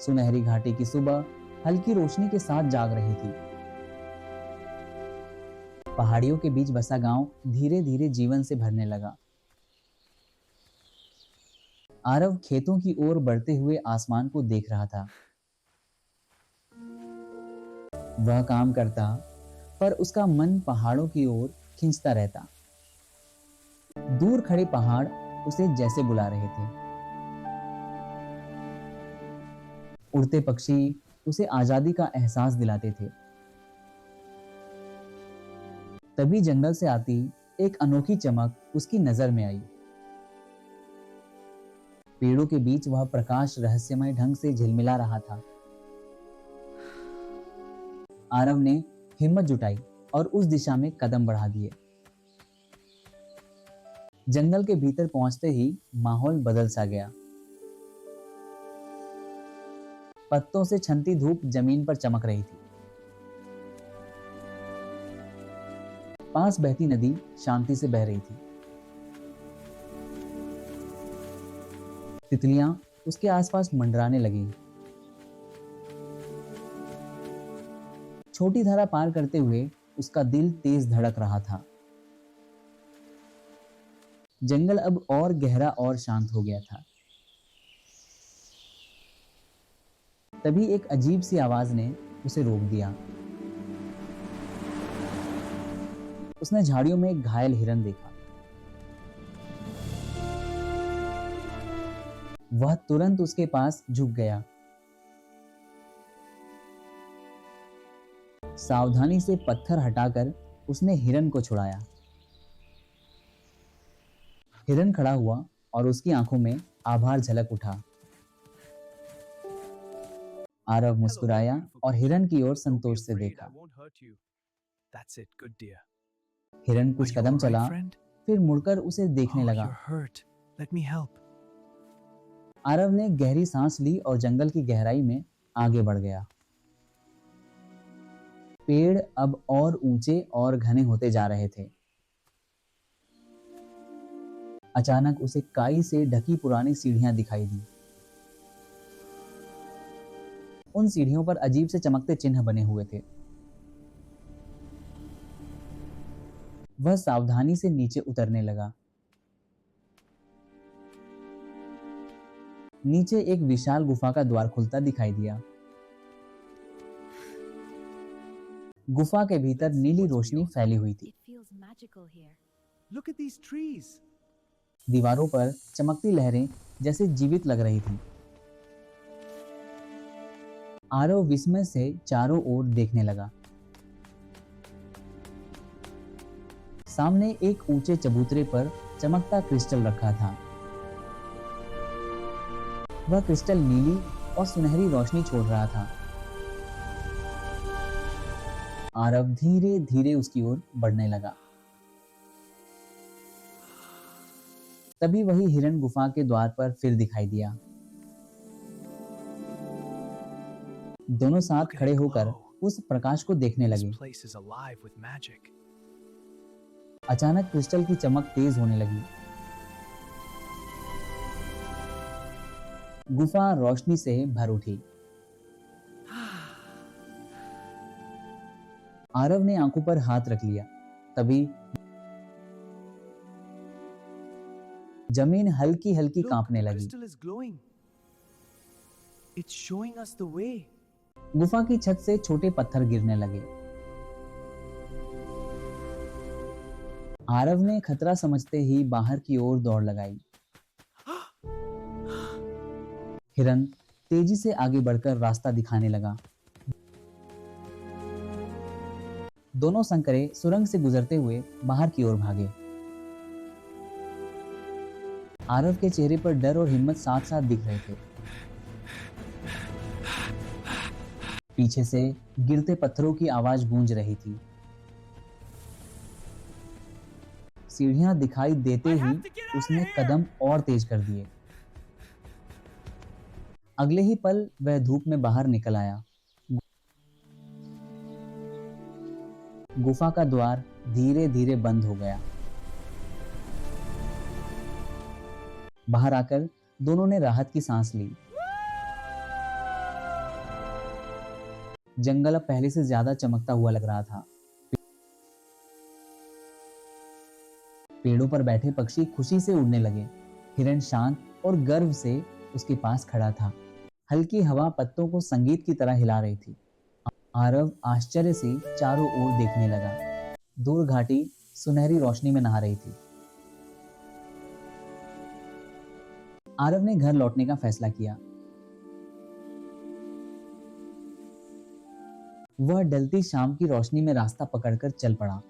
सुनहरी घाटी की सुबह हल्की रोशनी के साथ जाग रही थी। पहाड़ियों के बीच बसा गांव धीरे धीरे जीवन से भरने लगा। आरव खेतों की ओर बढ़ते हुए आसमान को देख रहा था। वह काम करता, पर उसका मन पहाड़ों की ओर खींचता रहता। दूर खड़े पहाड़ उसे जैसे बुला रहे थे। उड़ते पक्षी उसे आजादी का एहसास दिलाते थे। तभी जंगल से आती एक अनोखी चमक उसकी नजर में आई। पेड़ों के बीच वह प्रकाश रहस्यमय ढंग से झिलमिला रहा था। आरव ने हिम्मत जुटाई और उस दिशा में कदम बढ़ा दिए। जंगल के भीतर पहुंचते ही माहौल बदल सा गया। पत्तों से छनती धूप जमीन पर चमक रही थी। पास बहती नदी शांति से बह रही थी। तितलियां उसके आसपास मंडराने लगी। छोटी धारा पार करते हुए उसका दिल तेज धड़क रहा था। जंगल अब और गहरा और शांत हो गया था। तभी एक अजीब सी आवाज ने उसे रोक दिया। उसने झाड़ियों में एक घायल हिरन देखा। वह तुरंत उसके पास झुक गया। सावधानी से पत्थर हटाकर उसने हिरन को छुड़ाया। हिरन खड़ा हुआ और उसकी आंखों में आभार झलक उठा। आरव मुस्कुराया और हिरन की ओर संतोष से देखा। हिरन कुछ कदम चला, फिर मुड़कर उसे देखने लगा। आरव ने गहरी सांस ली और जंगल की गहराई में आगे बढ़ गया। पेड़ अब और ऊंचे और घने होते जा रहे थे। अचानक उसे काई से ढकी पुरानी सीढ़ियां दिखाई दी। उन सीढ़ियों पर अजीब से चमकते चिन्ह बने हुए थे। वह सावधानी से नीचे उतरने लगा। नीचे एक विशाल गुफा का द्वार खुलता दिखाई दिया। गुफा के भीतर नीली रोशनी फैली हुई थी। दीवारों पर चमकती लहरें जैसे जीवित लग रही थीं। आरव विस्मय से चारों ओर देखने लगा। सामने एक ऊंचे चबूतरे पर चमकता क्रिस्टल रखा था। वह क्रिस्टल नीली और सुनहरी रोशनी छोड़ रहा था। आरव धीरे धीरे उसकी ओर बढ़ने लगा। तभी वही हिरन गुफा के द्वार पर फिर दिखाई दिया। दोनों साथ खड़े होकर उस प्रकाश को देखने लगे। अचानक क्रिस्टल की चमक तेज होने लगी। गुफा रोशनी से भर उठी। आरव ने आंखों पर हाथ रख लिया। तभी जमीन हल्की हल्की कांपने लगी। गुफा की छत से छोटे पत्थर गिरने लगे। आरव ने खतरा समझते ही बाहर की ओर दौड़ लगाई। हिरन तेजी से आगे बढ़कर रास्ता दिखाने लगा। दोनों संकरे सुरंग से गुजरते हुए बाहर की ओर भागे। आरव के चेहरे पर डर और हिम्मत साथ साथ दिख रहे थे। पीछे से गिरते पत्थरों की आवाज गूंज रही थी। सीढ़ियां दिखाई देते ही उसने कदम और तेज कर दिए। अगले ही पल वह धूप में बाहर निकल आया। गुफा का द्वार धीरे धीरे बंद हो गया। बाहर आकर दोनों ने राहत की सांस ली। जंगल अब पहले से ज्यादा चमकता हुआ लग रहा था। पेड़ों पर बैठे पक्षी खुशी से उड़ने लगे। हिरण शांत और गर्व से उसके पास खड़ा था। हल्की हवा पत्तों को संगीत की तरह हिला रही थी। आरव आश्चर्य से चारों ओर देखने लगा। दूर घाटी सुनहरी रोशनी में नहा रही थी। आरव ने घर लौटने का फैसला किया। वह ढलती शाम की रोशनी में रास्ता पकड़कर चल पड़ा।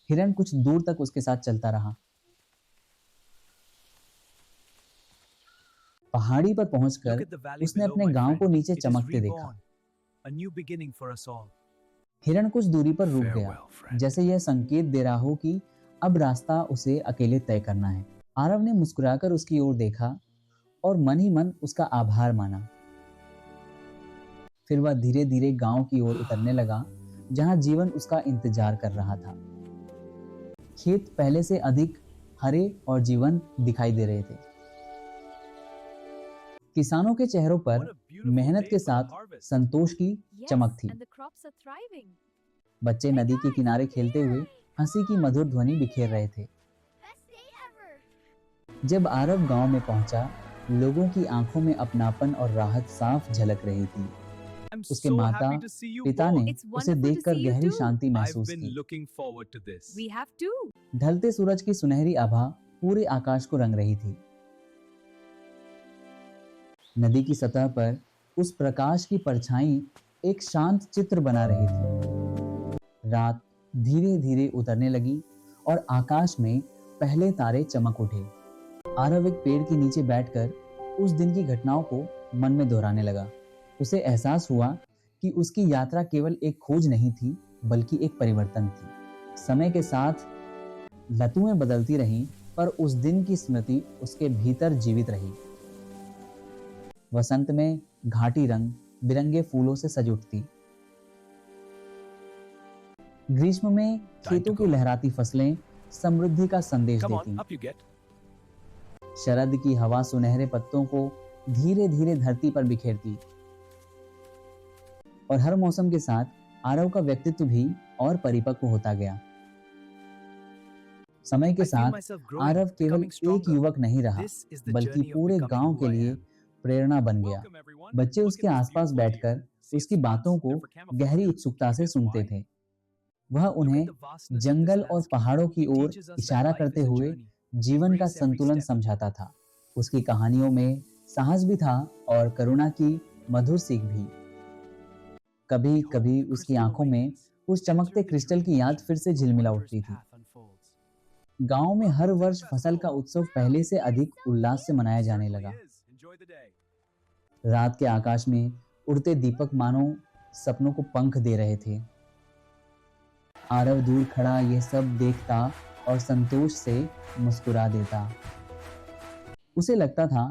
हिरण कुछ दूर तक उसके साथ चलता रहा। पहाड़ी पर पहुंचकर उसने अपने गांव को नीचे चमकते देखा। हिरण कुछ दूरी पर रुक गया, जैसे यह संकेत दे रहा हो कि अब रास्ता उसे अकेले तय करना है। आरव ने मुस्कुराकर उसकी ओर देखा और मन ही मन उसका आभार माना। फिर वह धीरे धीरे गांव की ओर उतरने लगा, जहां जीवन उसका इंतजार कर रहा था। खेत पहले से अधिक हरे और जीवंत दिखाई दे रहे थे। किसानों के चेहरों पर मेहनत के साथ संतोष की चमक थी। बच्चे नदी के किनारे खेलते हुए हंसी की मधुर ध्वनि बिखेर रहे थे। जब आरव गांव में पहुंचा, लोगों की आंखों में अपनापन और राहत साफ झलक रही थी। उसके माता पिता ने उसे देखकर गहरी शांति महसूस की। ढलते सूरज की सुनहरी आभा पूरे आकाश को रंग रही थी। नदी की सतह पर उस प्रकाश की परछाई एक शांत चित्र बना रही थी। रात धीरे धीरे उतरने लगी और आकाश में पहले तारे चमक उठे। आरव एक पेड़ के नीचे बैठकर उस दिन की घटनाओं को मन में दोहराने लगा। उसे एहसास हुआ कि उसकी यात्रा केवल एक खोज नहीं थी, बल्कि एक परिवर्तन थी। समय के साथ ऋतुएं बदलती रहीं, पर उस दिन की स्मृति उसके भीतर जीवित रही। वसंत में घाटी रंग बिरंगे फूलों से सज उठती। ग्रीष्म में खेतों की लहराती फसलें समृद्धि का संदेश देती। शरद की हवा सुनहरे पत्तों को धीरे धीरे धरती पर बिखेरती। और हर मौसम के साथ आरव का व्यक्तित्व भी और परिपक्व होता गया। समय के साथ आरव केवल एक युवक नहीं रहा, बल्कि पूरे गांव के लिए प्रेरणा बन गया। बच्चे उसके आसपास बैठकर उसकी बातों को गहरी उत्सुकता से सुनते थे। वह उन्हें जंगल और पहाड़ों की ओर इशारा करते हुए जीवन का संतुलन समझाता था। उसकी कहानियों में साहस भी था और करुणा की मधुर सीख भी। कभी कभी उसकी आंखों में उस चमकते क्रिस्टल की याद फिर से झिलमिला उठती थी। गांव में हर वर्ष फसल का उत्सव पहले से अधिक उल्लास से मनाया जाने लगा। रात के आकाश में उड़ते दीपक मानो सपनों को पंख दे रहे थे। आरव दूर खड़ा यह सब देखता और संतोष से मुस्कुरा देता। उसे लगता था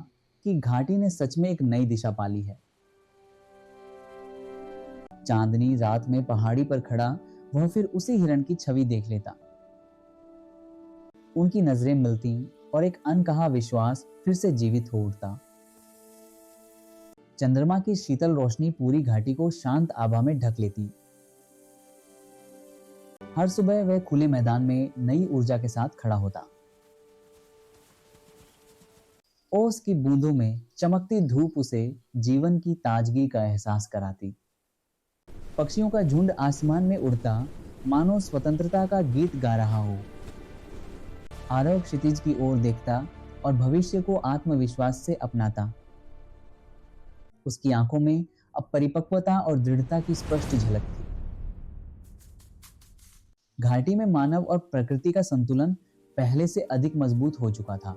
कि घाटी ने सच में एक नई दिशा पाली है। चांदनी रात में पहाड़ी पर खड़ा वह फिर उसी हिरण की छवि देख लेता। उनकी नजरें मिलती और एक अनकहा विश्वास फिर से जीवित हो उठता। चंद्रमा की शीतल रोशनी पूरी घाटी को शांत आभा में ढक लेती। हर सुबह वह खुले मैदान में नई ऊर्जा के साथ खड़ा होता। ओस की बूंदों में चमकती धूप उसे जीवन की ताजगी का एहसास कराती। पक्षियों का झुंड आसमान में उड़ता, मानो स्वतंत्रता का गीत गा रहा हो। आरव क्षितिज की ओर देखता और भविष्य को आत्मविश्वास से अपनाता। उसकी आंखों में अब परिपक्वता और दृढ़ता की स्पष्ट झलक थी। घाटी में मानव और प्रकृति का संतुलन पहले से अधिक मजबूत हो चुका था।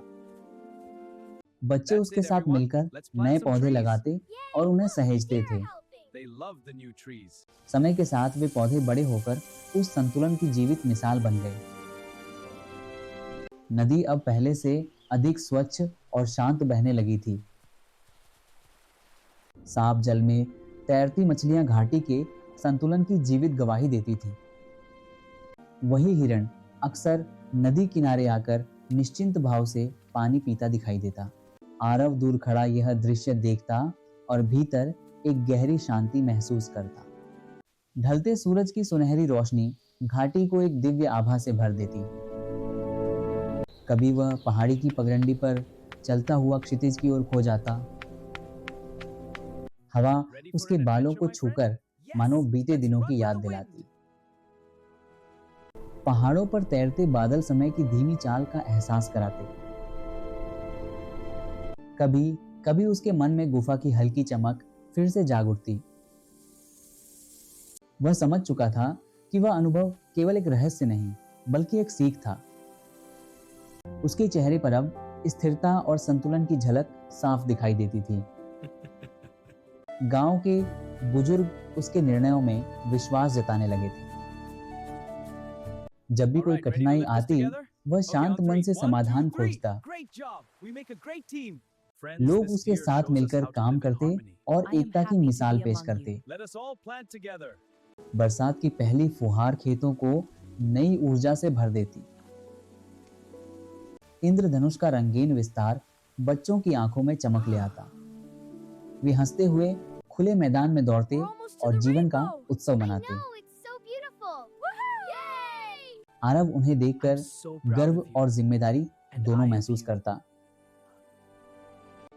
बच्चे उसके साथ मिलकर नए पौधे लगाते और उन्हें सहेजते थे। समय के साथ वे पौधे बड़े होकर उस संतुलन की जीवित मिसाल बन गए। नदी अब पहले से अधिक स्वच्छ और शांत बहने लगी थी। साफ जल में तैरती मछलियां घाटी के संतुलन की जीवित गवाही देती थी। वही हिरण अक्सर नदी किनारे आकर निश्चिंत भाव से पानी पीता दिखाई देता। आरव दूर खड़ा यह दृश्य देखता और भीतर एक गहरी शांति महसूस करता। ढलते सूरज की सुनहरी रोशनी घाटी को एक दिव्य आभा से भर देती। कभी वह पहाड़ी की पगडंडी पर चलता हुआ क्षितिज की ओर खो जाता। हवा उसके बालों को छूकर मानो बीते दिनों की याद दिलाती। पहाड़ों पर तैरते बादल समय की धीमी चाल का एहसास कराते। कभी कभी उसके मन में गुफा की हल्की चमक फिर से जाग उठती। वह समझ चुका था कि वह अनुभव केवल एक रहस्य नहीं बल्कि एक सीख था। उसके चेहरे पर अब स्थिरता और संतुलन की झलक साफ दिखाई देती थी। गांव के बुजुर्ग उसके निर्णयों में विश्वास जताने लगे थे। जब भी कोई कठिनाई आती, वह शांत मन से समाधान खोजता। लोग उसके साथ मिलकर काम करते और एकता की मिसाल पेश करते। बरसात की पहली फुहार खेतों को नई ऊर्जा से भर देती। इंद्रधनुष का रंगीन विस्तार बच्चों की आंखों में चमक ले आता। वे हंसते हुए खुले मैदान में दौड़ते और जीवन का उत्सव मनाते। आरव उन्हें देखकर गर्व और जिम्मेदारी दोनों महसूस करता।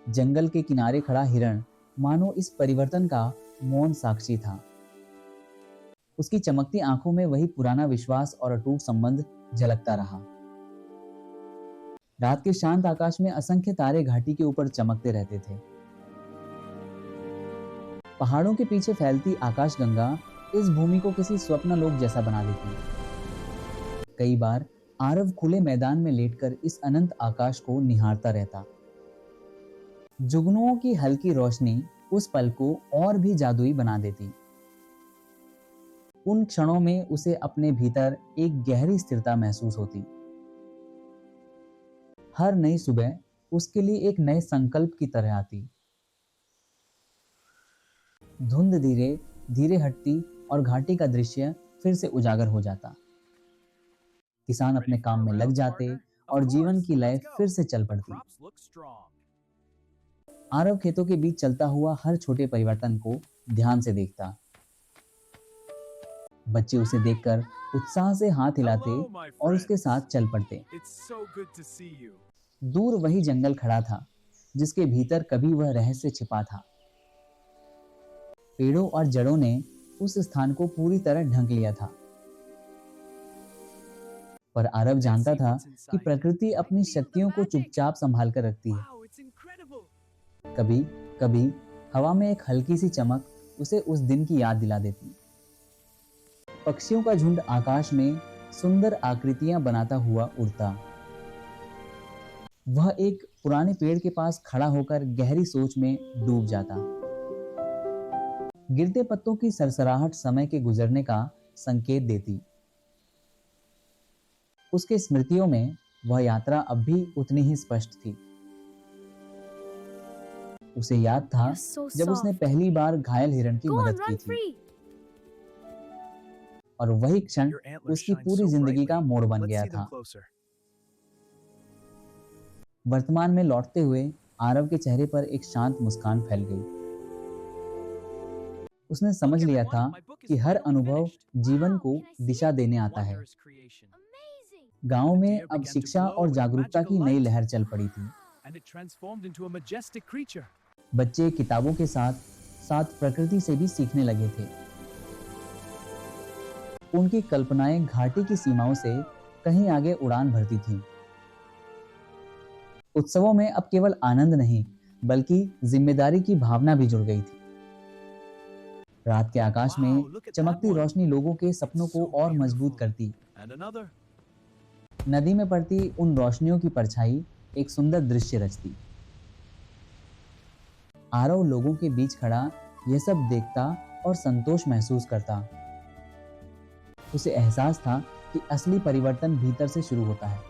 जंगल के किनारे खड़ा हिरण मानो इस परिवर्तन का मौन साक्षी था। उसकी चमकती आंखों में वही पुराना विश्वास और अटूट संबंध झलकता रहा। रात के शांत आकाश में असंख्य तारे घाटी के ऊपर चमकते रहते थे। पहाड़ों के पीछे फैलती आकाशगंगा इस भूमि को किसी स्वप्नलोक जैसा बना देती। कई बार आरव खुले मैदान में लेटकर इस अनंत आकाश को निहारता रहता। जुगनुओं की हल्की रोशनी उस पल को और भी जादुई बना देती। उन क्षणों में उसे अपने भीतर एक गहरी स्थिरता महसूस होती। हर नई सुबह उसके लिए एक नए संकल्प की तरह आती। धुंध धीरे धीरे हटती और घाटी का दृश्य फिर से उजागर हो जाता। किसान अपने काम में लग जाते और जीवन की लय फिर से चल पड़ती। आरव खेतों के बीच चलता हुआ हर छोटे परिवर्तन को ध्यान से देखता। बच्चे उसे देखकर उत्साह से हाथ हिलाते और उसके साथ चल पड़ते। दूर वही जंगल खड़ा था जिसके भीतर कभी वह रहस्य छिपा था। पेड़ों और जड़ों ने उस स्थान को पूरी तरह ढक लिया था। पर आरव जानता था कि प्रकृति अपनी शक्तियों को चुपचाप संभाल कर रखती है। कभी कभी हवा में एक हल्की सी चमक उसे उस दिन की याद दिला देती। पक्षियों का झुंड आकाश में सुंदर आकृतियां बनाता हुआ उड़ता। वह एक पुराने पेड़ के पास खड़ा होकर गहरी सोच में डूब जाता। गिरते पत्तों की सरसराहट समय के गुजरने का संकेत देती। उसके स्मृतियों में वह यात्रा अब भी उतनी ही स्पष्ट थी। उसे याद था जब उसने पहली बार घायल हिरण की मदद की थी और वही क्षण उसकी पूरी जिंदगी का मोड़ बन गया था। वर्तमान में लौटते हुए आरव के चेहरे पर एक शांत मुस्कान फैल गई। उसने समझ लिया था कि हर अनुभव जीवन को दिशा देने आता है। गांव में अब शिक्षा और जागरूकता की नई लहर चल पड़ी थी। बच्चे किताबों के साथ साथ प्रकृति से भी सीखने लगे थे। उनकी कल्पनाएं घाटी की सीमाओं से कहीं आगे उड़ान भरती थीं। उत्सवों में अब केवल आनंद नहीं बल्कि जिम्मेदारी की भावना भी जुड़ गई थी। रात के आकाश में चमकती रोशनी लोगों के सपनों को और मजबूत करती। नदी में पड़ती उन रोशनियों की परछाई एक सुंदर दृश्य रचती। आरव लोगों के बीच खड़ा यह सब देखता और संतोष महसूस करता। उसे एहसास था कि असली परिवर्तन भीतर से शुरू होता है।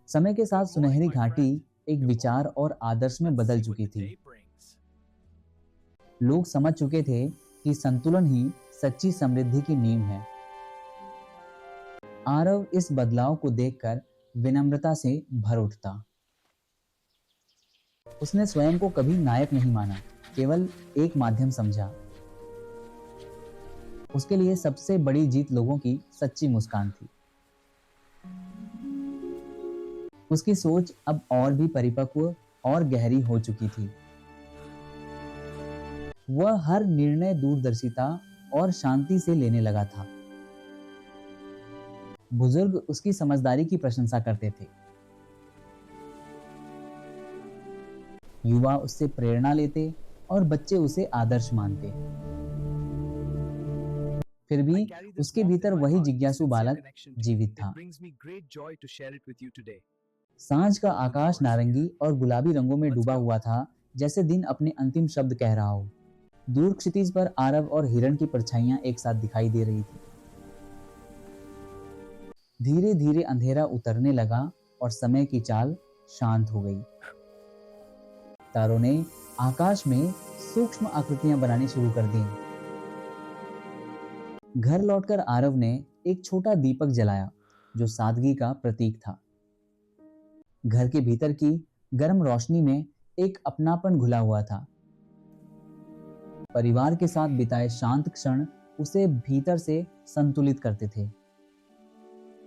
समय के साथ सुनहरी घाटी एक विचार और आदर्श में बदल चुकी थी। लोग समझ चुके थे कि संतुलन ही सच्ची समृद्धि की नींव है। आरव इस बदलाव को देखकर विनम्रता से भर उठता। उसने स्वयं को कभी नायक नहीं माना, केवल एक माध्यम समझा। उसके लिए सबसे बड़ी जीत लोगों की सच्ची मुस्कान थी। उसकी सोच अब और भी परिपक्व और गहरी हो चुकी थी। वह हर निर्णय दूरदर्शिता और शांति से लेने लगा था। बुजुर्ग उसकी समझदारी की प्रशंसा करते थे। युवा उससे प्रेरणा लेते और बच्चे उसे आदर्श मानते। फिर भी उसके भीतर वही जिज्ञासु बालक जीवित था। सांझ का आकाश नारंगी और गुलाबी रंगों में डूबा हुआ था, जैसे दिन अपने अंतिम शब्द कह रहा हो। दूर क्षितिज पर आरव और हिरण की परछाइयां एक साथ दिखाई दे रही थी। धीरे धीरे अंधेरा उतरने लगा और समय की चाल शांत हो गई। तारों ने आकाश में सूक्ष्म आकृतियां बनानी शुरू कर दी। घर लौटकर आरव ने एक छोटा दीपक जलाया, जो सादगी का प्रतीक था। घर के भीतर की गर्म रोशनी में एक अपनापन घुला हुआ था। परिवार के साथ बिताए शांत क्षण उसे भीतर से संतुलित करते थे।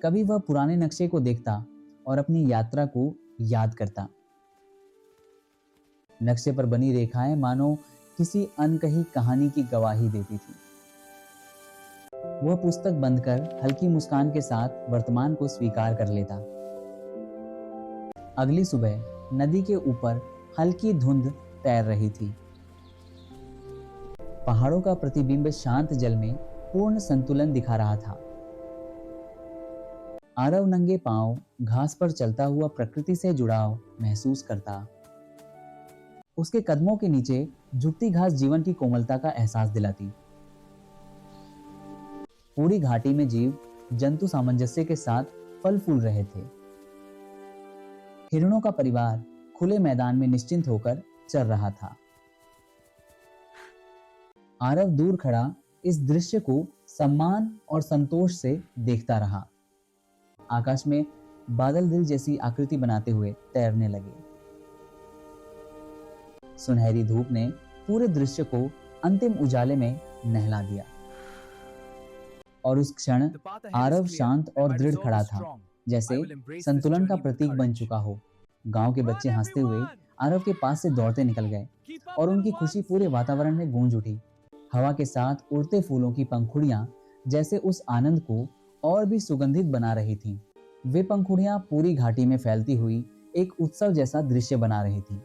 कभी वह पुराने नक्शे को देखता और अपनी यात्रा को याद करता। नक्शे पर बनी रेखाएं मानो किसी अनकही कहानी की गवाही देती थी। वह पुस्तक बंद कर हल्की मुस्कान के साथ वर्तमान को स्वीकार कर लेता। अगली सुबह नदी के ऊपर हल्की धुंध तैर रही थी। पहाड़ों का प्रतिबिंब शांत जल में पूर्ण संतुलन दिखा रहा था। आरव नंगे पांव घास पर चलता हुआ प्रकृति से जुड़ाव महसूस करता। उसके कदमों के नीचे झुकती घास जीवन की कोमलता का एहसास दिलाती। पूरी घाटी में जीव जंतु सामंजस्य के साथ फल फूल रहे थे। हिरणों का परिवार खुले मैदान में निश्चिंत होकर चल रहा था। आरव दूर खड़ा इस दृश्य को सम्मान और संतोष से देखता रहा। आकाश में बादल दिल जैसी आकृति बनाते हुए तैरने लगे। सुनहरी धूप ने पूरे दृश्य को अंतिम उजाले में नहला दिया और उस क्षण आरव शांत और दृढ़ खड़ा था, जैसे संतुलन का प्रतीक बन चुका हो। गांव के बच्चे हंसते हुए आरव के पास से दौड़ते निकल गए और उनकी खुशी पूरे वातावरण में गूंज उठी। हवा के साथ उड़ते फूलों की पंखुड़ियां जैसे उस आनंद को और भी सुगंधित बना रही थीं। वे पंखुड़ियां पूरी घाटी में फैलती हुई एक उत्सव जैसा दृश्य बना रही थीं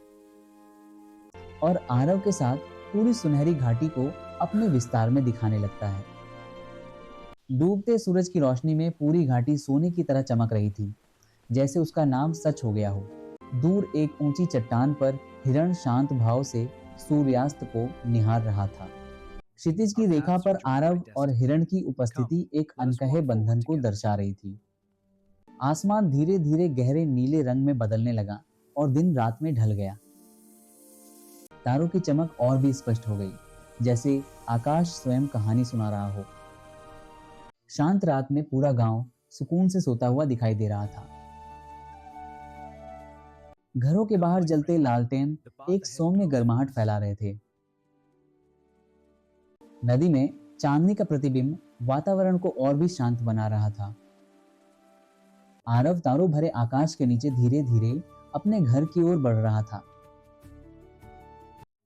और आरव के साथ पूरी सुनहरी घाटी को अपने विस्तार में दिखाने लगता है। डूबते सूरज की रोशनी में पूरी घाटी सोने की तरह चमक रही थी, जैसे उसका नाम सच हो गया हो। दूर एक ऊंची चट्टान पर हिरण शांत भाव से सूर्यास्त को निहार रहा था। क्षितिज की रेखा पर आरव और हिरण की उपस्थिति एक अनकहे बंधन को दर्शा रही थी। आसमान धीरे धीरे गहरे नीले रंग में बदलने लगा और दिन रात में ढल गया। तारों की चमक और भी स्पष्ट हो गई, जैसे आकाश स्वयं कहानी सुना रहा हो। शांत रात में पूरा गांव सुकून से सोता हुआ दिखाई दे रहा था। घरों के बाहर जलते लालटेन एक सौम्य गर्माहट फैला रहे थे। नदी में चांदनी का प्रतिबिंब वातावरण को और भी शांत बना रहा था। आरव तारों भरे आकाश के नीचे धीरे धीरे अपने घर की ओर बढ़ रहा था।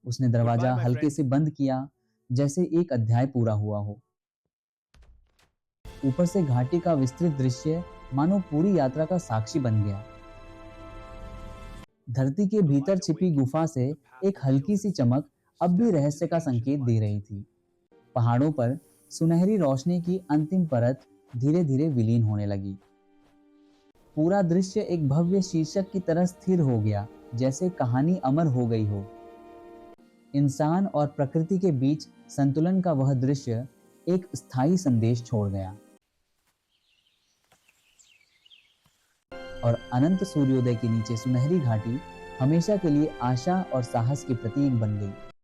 उसने दरवाजा हल्के से बंद किया, जैसे एक अध्याय पूरा हुआ हो। ऊपर से घाटी का विस्तृत दृश्य मानो पूरी यात्रा का साक्षी बन गया। धरती के भीतर छिपी गुफा से एक हल्की सी चमक अब भी रहस्य का संकेत दे रही थी। पहाड़ों पर सुनहरी रोशनी की अंतिम परत धीरे धीरे विलीन होने लगी। पूरा दृश्य एक भव्य शीर्षक की तरह स्थिर हो गया, जैसे कहानी अमर हो गई हो। इंसान और प्रकृति के बीच संतुलन का वह दृश्य एक स्थायी संदेश छोड़ गया और अनंत सूर्योदय के नीचे सुनहरी घाटी हमेशा के लिए आशा और साहस की प्रतीक बन गई।